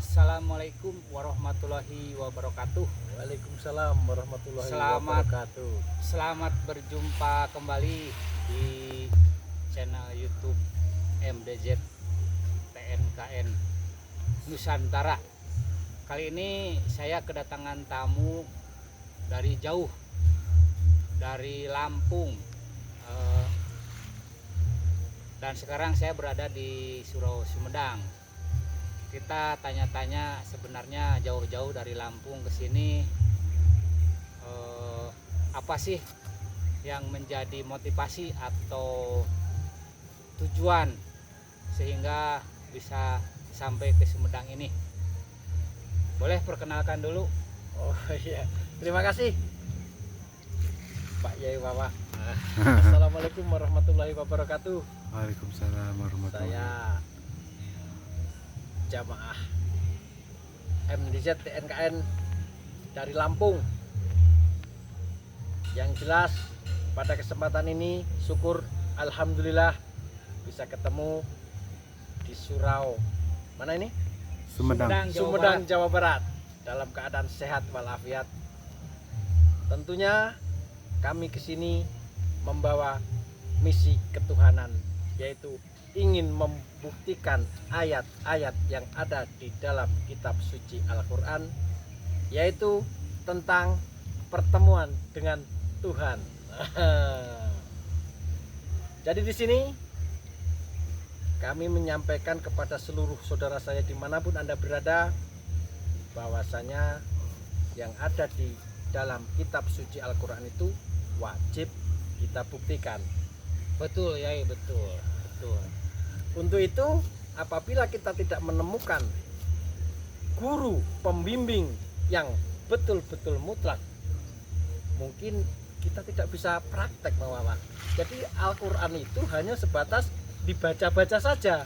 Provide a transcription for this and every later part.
Assalamualaikum warahmatullahi wabarakatuh. Waalaikumsalam warahmatullahi Selamat wabarakatuh. Selamat berjumpa kembali di channel YouTube MDZ TNKN Nusantara. Kali ini saya kedatangan tamu dari jauh, dari Lampung, dan sekarang saya berada di Surau Sumedang. Kita tanya-tanya, sebenarnya jauh-jauh dari Lampung ke sini, apa sih yang menjadi motivasi atau tujuan sehingga bisa sampai ke Sumedang ini. Boleh perkenalkan dulu? Oh iya, terima kasih Pak Yai Wawa. Assalamualaikum warahmatullahi wabarakatuh. Waalaikumsalam warahmatullahi wabarakatuh. Saya jamaah MDZ TNKN dari Lampung. Yang jelas pada kesempatan ini syukur alhamdulillah bisa ketemu di Surau mana ini? Sumedang, Jawa Barat, dalam keadaan sehat walafiat. Tentunya kami kesini membawa misi ketuhanan, yaitu ingin membuktikan ayat-ayat yang ada di dalam kitab suci Al-Quran, yaitu tentang pertemuan dengan Tuhan. Jadi di sini kami menyampaikan kepada seluruh saudara saya dimanapun Anda berada, bahwasanya yang ada di dalam kitab suci Al-Quran itu wajib kita buktikan. Betul, Yai, betul. Untuk itu, apabila kita tidak menemukan guru pembimbing yang betul-betul mutlak, mungkin kita tidak bisa praktek, Mawawak. Jadi Al-Quran itu hanya sebatas dibaca-baca saja,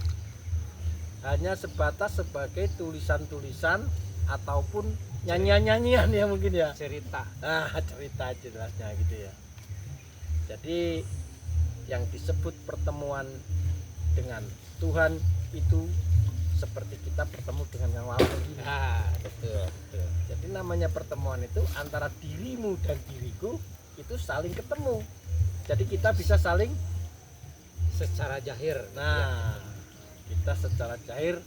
hanya sebatas sebagai tulisan-tulisan ataupun nyanyian-nyanyian ya mungkin ya, cerita jelasnya gitu ya. Jadi yang disebut pertemuan dengan Tuhan itu seperti kita bertemu dengan yang lawan begini. Betul. Jadi namanya pertemuan itu antara dirimu dan diriku itu saling ketemu. Jadi kita bisa saling Secara jahir. Kita secara jahir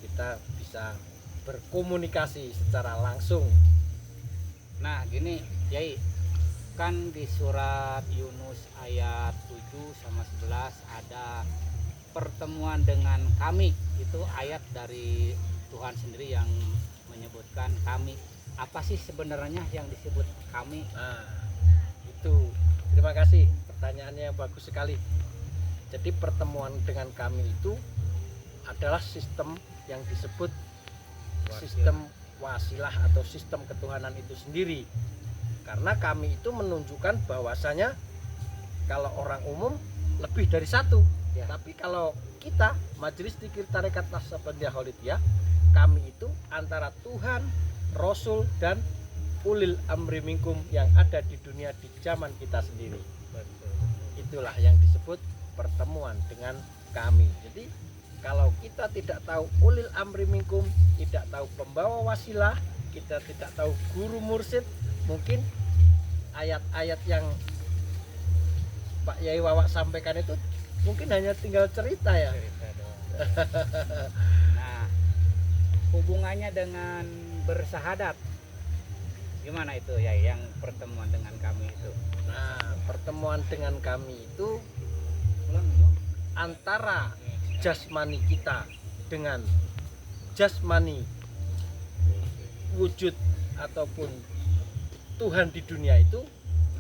kita bisa berkomunikasi secara langsung. Nah, gini, Yai, kan di surat Yunus ayat 7 sama 11 ada pertemuan dengan kami. Itu ayat dari Tuhan sendiri yang menyebutkan kami. Apa sih sebenarnya yang disebut kami? Itu. Terima kasih, pertanyaannya yang bagus sekali. Jadi pertemuan dengan kami itu adalah sistem yang disebut sistem wasilah atau sistem ketuhanan itu sendiri. Karena kami itu menunjukkan bahwasanya kalau orang umum lebih dari satu ya. Tapi kalau kita Majelis Dzikir Tarekat Naksabandiyah Kholidiyah, kami itu antara Tuhan, Rasul dan ulil amri minkum yang ada di dunia di zaman kita sendiri. Itulah yang disebut pertemuan dengan kami. Jadi kalau kita tidak tahu ulil amri minkum, tidak tahu pembawa wasilah, kita tidak tahu guru mursyid, mungkin ayat-ayat yang Pak Yai Wawa sampaikan itu mungkin hanya tinggal cerita ya. Nah, hubungannya dengan bersahadat gimana itu ya, yang pertemuan dengan kami itu? Nah, pertemuan dengan kami itu antara jasmani kita dengan jasmani wujud ataupun Tuhan di dunia itu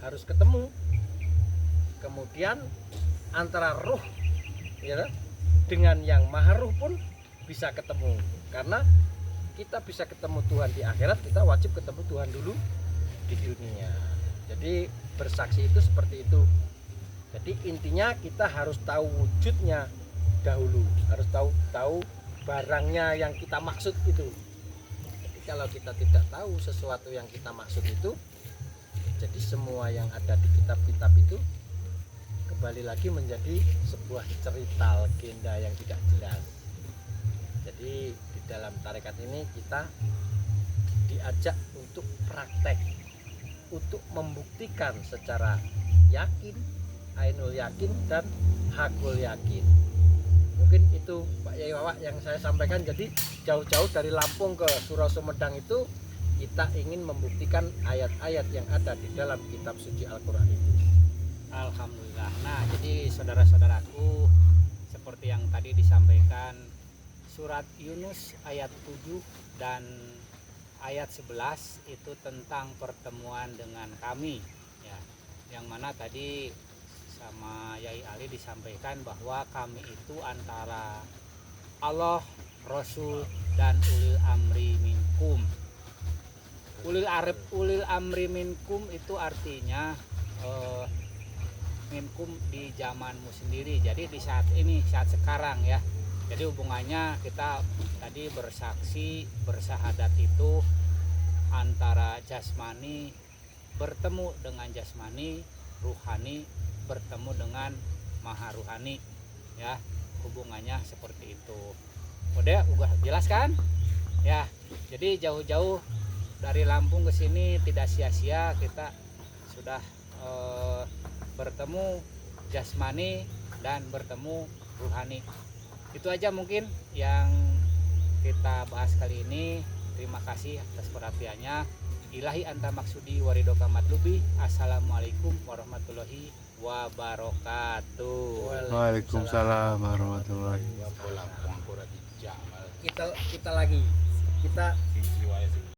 harus ketemu. Kemudian antara ruh ya dengan yang maha ruh pun bisa ketemu. Karena kita bisa ketemu Tuhan di akhirat, kita wajib ketemu Tuhan dulu di dunia. Jadi bersaksi itu seperti itu. Jadi intinya kita harus tahu wujudnya dahulu, harus tahu barangnya yang kita maksud itu. Jadi kalau kita tidak tahu sesuatu yang kita maksud itu, jadi semua yang ada di kitab-kitab itu kembali lagi menjadi sebuah cerita legenda yang tidak jelas. Jadi di dalam dalam tarekat ini kita diajak untuk praktek, untuk membuktikan secara yakin, ainul yakin dan hakul yakin. Mungkin itu Pak Yai Wawa yang saya sampaikan. Jadi jauh-jauh dari Lampung ke Surau Sumedang itu kita ingin membuktikan ayat-ayat yang ada di dalam kitab suci Al-Quran itu. Alhamdulillah. Nah, jadi saudara-saudaraku, seperti yang tadi disampaikan, surat Yunus ayat 7 dan ayat 11 itu tentang pertemuan dengan kami, ya. Yang mana tadi sama Yai Ali disampaikan bahwa kami itu antara Allah, Rasul dan ulil amri minkum. Ulil amri minkum itu artinya minkum di zamanmu sendiri. Jadi di saat ini, saat sekarang ya. Jadi hubungannya kita tadi bersaksi, bersahadat itu antara jasmani bertemu dengan jasmani, ruhani bertemu dengan maha ruhani, ya, hubungannya seperti itu. Udah jelas kan? Ya, jadi jauh-jauh dari Lampung ke sini tidak sia-sia kita sudah bertemu jasmani dan bertemu ruhani. Itu aja mungkin yang kita bahas kali ini. Terima kasih atas perhatiannya. Ilahi anta maksudi waridoka matlubi. Assalamualaikum warahmatullahi wabarakatuh. Waalaikumsalam warahmatullahi Kita lagi